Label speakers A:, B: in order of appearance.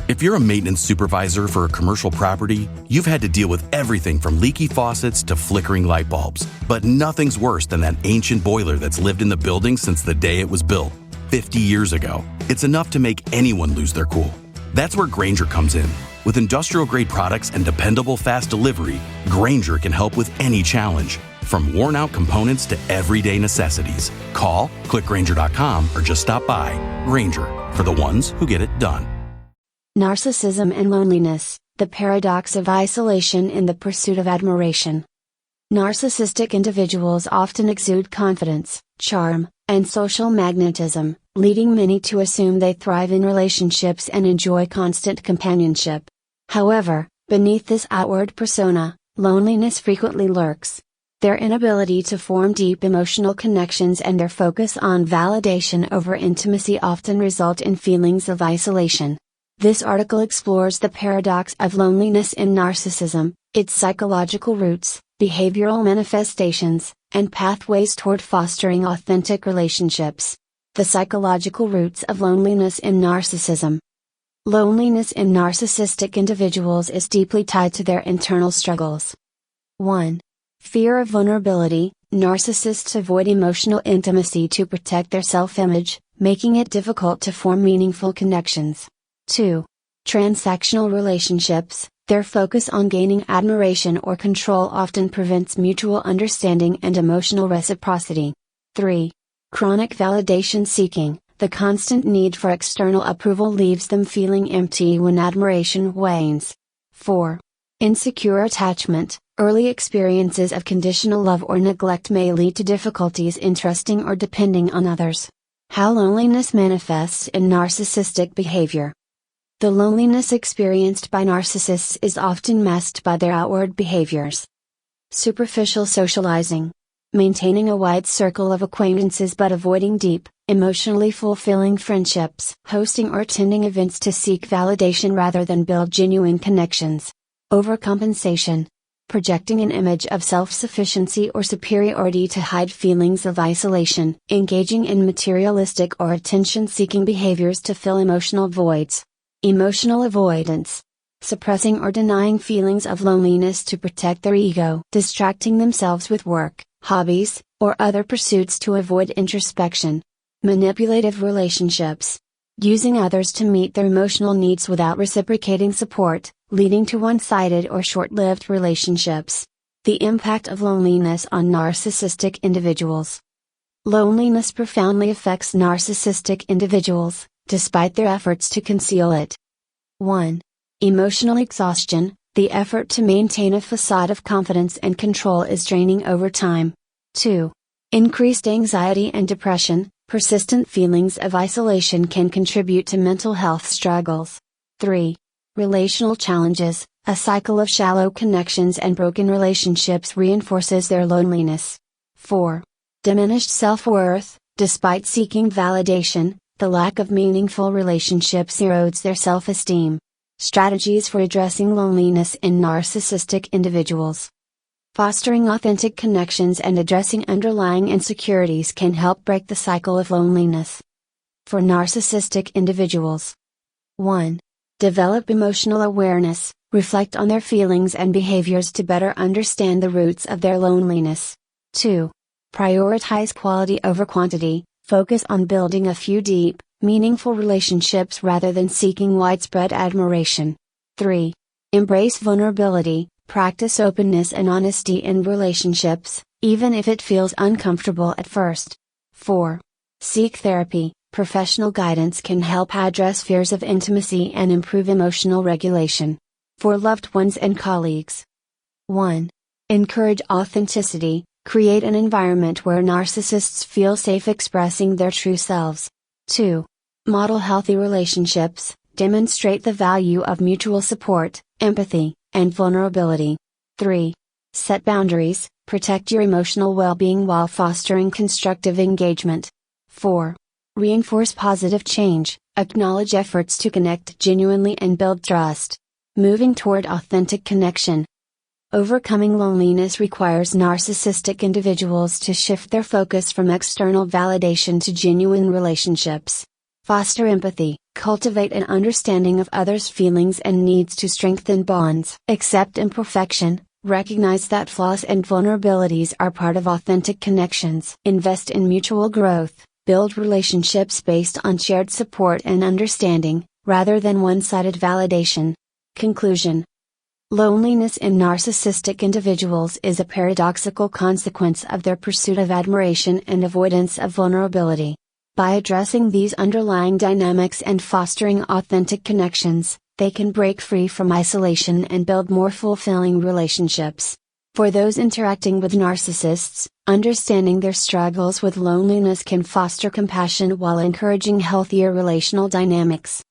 A: If you're a maintenance supervisor for a commercial property, you've had to deal with everything from leaky faucets to flickering light bulbs. But nothing's worse than that ancient boiler that's lived in the building since the day it was built, 50 years ago. It's enough to make anyone lose their cool. That's where Grainger comes in. With industrial-grade products and dependable fast delivery, Grainger can help with any challenge, from worn-out components to everyday necessities. Call, click Grainger.com, or just stop by. Grainger, for the ones who get it done.
B: Narcissism and loneliness, the paradox of isolation in the pursuit of admiration. Narcissistic individuals often exude confidence, charm, and social magnetism, leading many to assume they thrive in relationships and enjoy constant companionship. However, beneath this outward persona, loneliness frequently lurks. Their inability to form deep emotional connections and their focus on validation over intimacy often result in feelings of isolation. This article explores the paradox of loneliness in narcissism, its psychological roots, behavioral manifestations, and pathways toward fostering authentic relationships. The psychological roots of loneliness in narcissism. Loneliness in narcissistic individuals is deeply tied to their internal struggles. 1. Fear of vulnerability. Narcissists avoid emotional intimacy to protect their self-image, making it difficult to form meaningful connections. 2. Transactional relationships. Their focus on gaining admiration or control often prevents mutual understanding and emotional reciprocity. 3. Chronic validation seeking. The constant need for external approval leaves them feeling empty when admiration wanes. 4. Insecure attachment. Early experiences of conditional love or neglect may lead to difficulties in trusting or depending on others. How loneliness manifests in narcissistic behavior. The loneliness experienced by narcissists is often masked by their outward behaviors. Superficial socializing. Maintaining a wide circle of acquaintances but avoiding deep, emotionally fulfilling friendships. Hosting or attending events to seek validation rather than build genuine connections. Overcompensation. Projecting an image of self-sufficiency or superiority to hide feelings of isolation. Engaging in materialistic or attention-seeking behaviors to fill emotional voids. Emotional avoidance. Suppressing or denying feelings of loneliness to protect their ego. Distracting themselves with work, hobbies, or other pursuits to avoid introspection. Manipulative relationships. Using others to meet their emotional needs without reciprocating support, leading to one-sided or short-lived relationships. The impact of loneliness on narcissistic individuals. Loneliness profoundly affects narcissistic individuals, despite their efforts to conceal it. 1. Emotional exhaustion. The effort to maintain a facade of confidence and control is draining over time. 2. Increased anxiety and depression. Persistent feelings of isolation can contribute to mental health struggles. 3. Relational challenges. A cycle of shallow connections and broken relationships reinforces their loneliness. 4. Diminished self-worth. Despite seeking validation, the lack of meaningful relationships erodes their self-esteem. Strategies for addressing loneliness in narcissistic individuals. Fostering authentic connections and addressing underlying insecurities can help break the cycle of loneliness. For narcissistic individuals. 1. Develop emotional awareness, reflect on their feelings and behaviors to better understand the roots of their loneliness. 2. Prioritize quality over quantity, focus on building a few deep, meaningful relationships rather than seeking widespread admiration. 3. Embrace vulnerability, practice openness and honesty in relationships, even if it feels uncomfortable at first. 4. Seek therapy. Professional guidance can help address fears of intimacy and improve emotional regulation. For loved ones and colleagues. 1. Encourage authenticity, create an environment where narcissists feel safe expressing their true selves. 2. Model healthy relationships, demonstrate the value of mutual support, empathy, and vulnerability. 3. Set boundaries, protect your emotional well-being while fostering constructive engagement. 4. Reinforce positive change, acknowledge efforts to connect genuinely and build trust. Moving toward authentic connection. Overcoming loneliness requires narcissistic individuals to shift their focus from external validation to genuine relationships. Foster empathy, Cultivate an understanding of others' feelings and needs to strengthen bonds. Accept imperfection, recognize that flaws and vulnerabilities are part of authentic connections. Invest in mutual growth, build relationships based on shared support and understanding, rather than one-sided validation. Conclusion. Loneliness in narcissistic individuals is a paradoxical consequence of their pursuit of admiration and avoidance of vulnerability. By addressing these underlying dynamics and fostering authentic connections, they can break free from isolation and build more fulfilling relationships. For those interacting with narcissists, understanding their struggles with loneliness can foster compassion while encouraging healthier relational dynamics.